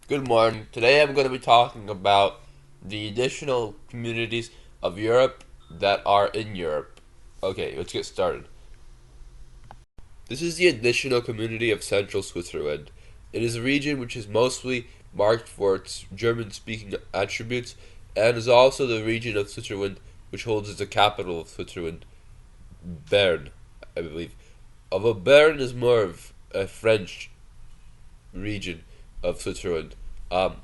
Good morning. Today I'm going to be talking about the additional communities of Europe that are in Europe. Okay, let's get started. This is the additional community of Central Switzerland. It is a region which is mostly marked for its German-speaking attributes and is also the region of Switzerland which holds the capital of Switzerland, Bern, I believe. Although Bern is more of a French region of Switzerland. Um,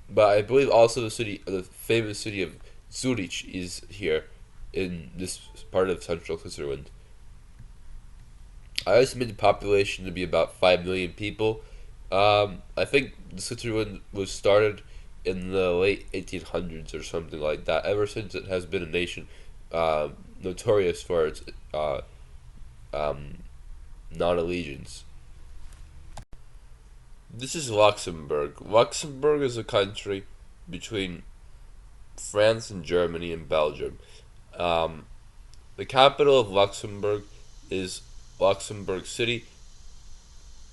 but I believe also the famous city of Zurich is here in this part of central Switzerland. I estimate the population to be about 5 million people. I think Switzerland was started in the late 1800s or something like that. Ever since it has been a nation notorious for its um, non allegiance. This is Luxembourg. Luxembourg is a country between France and Germany and Belgium. Um, the capital of Luxembourg is Luxembourg City,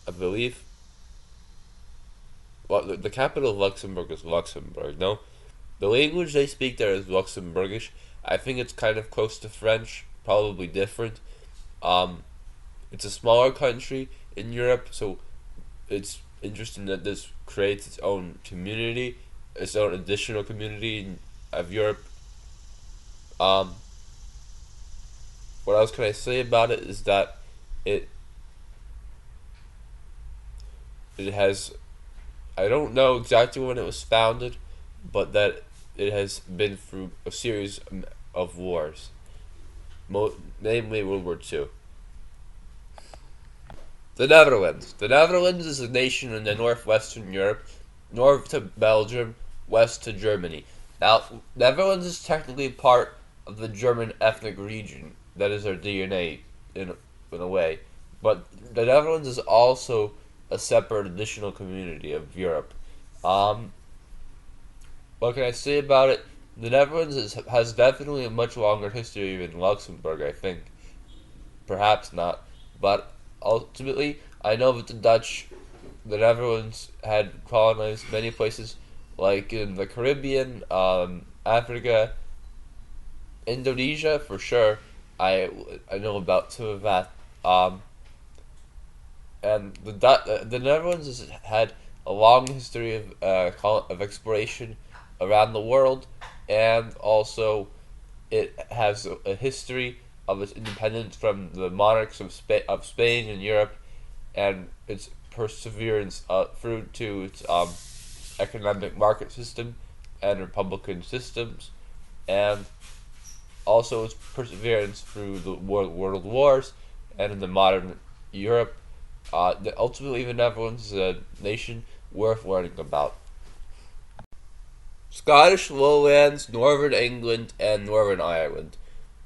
I believe. Well, the capital of Luxembourg is Luxembourg. No, the language they speak there is Luxembourgish. I think it's kind of close to French, probably different. Um, it's a smaller country in Europe, so it's interesting that this creates its own community, its own additional community of Europe. Um, what else can I say about it is that it it has, I don't know exactly when it was founded, but that it has been through a series of wars, namely World War II. The Netherlands. The Netherlands is a nation in the northwestern Europe, north to Belgium, west to Germany. Now, Netherlands is technically part of the German ethnic region. That is our DNA in a way. But the Netherlands is also a separate additional community of Europe. Um, what can I say about it? The Netherlands has definitely a much longer history than Luxembourg, I think. Perhaps not. But ultimately, I know that the Netherlands had colonized many places, like in the Caribbean, Africa, Indonesia for sure. I know about some of that. Um, and the Netherlands has had a long history of exploration around the world, and also it has a history of its independence from the monarchs of Spain and Europe, and its perseverance through to its economic market system and republican systems, and also its perseverance through the world wars and in the modern Europe. Ultimately, the Netherlands is a nation worth learning about. Scottish Lowlands, Northern England, and Northern Ireland.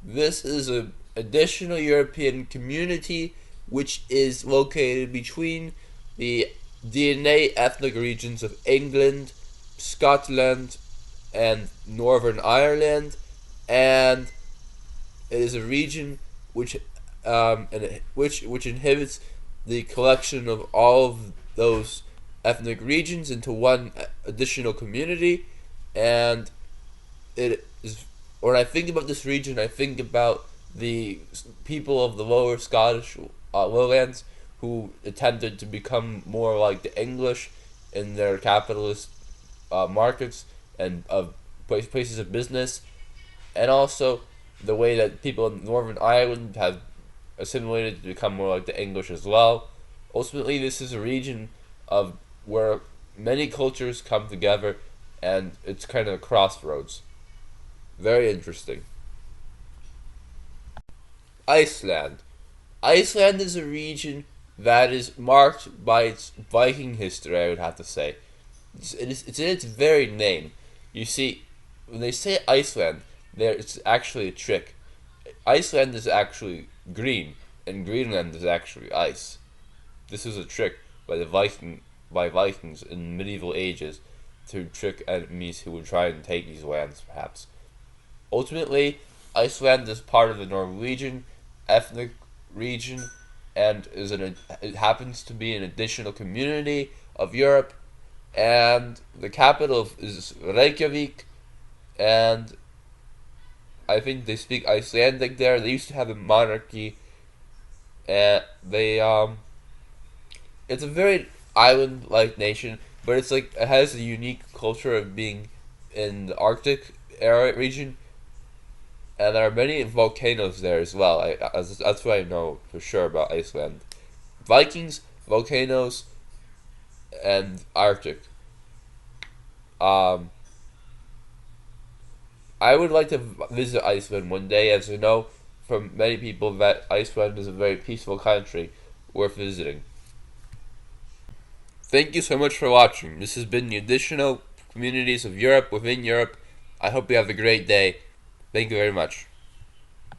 This is an additional European community which is located between the DNA ethnic regions of England, Scotland, and Northern Ireland, and it is a region which inhibits the collection of all of those ethnic regions into one additional community, and it is. When I think about this region, I think about the people of the lower Scottish lowlands who attempted to become more like the English in their capitalist markets and places of business, and also the way that people in Northern Ireland have assimilated to become more like the English as well. Ultimately, this is a region of where many cultures come together, and it's kind of a crossroads. Very interesting. Iceland. Iceland is a region that is marked by its Viking history, I would have to say. It's in its very name. You see, when they say Iceland, it's actually a trick. Iceland is actually green, and Greenland is actually ice. This is a trick by Vikings in medieval ages to trick enemies who would try and take these lands, perhaps. Ultimately, Iceland is part of the Norwegian ethnic region, and it happens to be an additional community of Europe, and the capital is Reykjavik, and I think they speak Icelandic there. They used to have a monarchy, and it's a very island-like nation, but it's like it has a unique culture of being in the Arctic area region, and there are many volcanoes there as well. That's what I know for sure about Iceland. Vikings, volcanoes, and Arctic. Um, I would like to visit Iceland one day, as I know from many people that Iceland is a very peaceful country worth visiting. Thank you so much for watching. This has been the additional communities of Europe within Europe. I hope you have a great day. Thank you very much.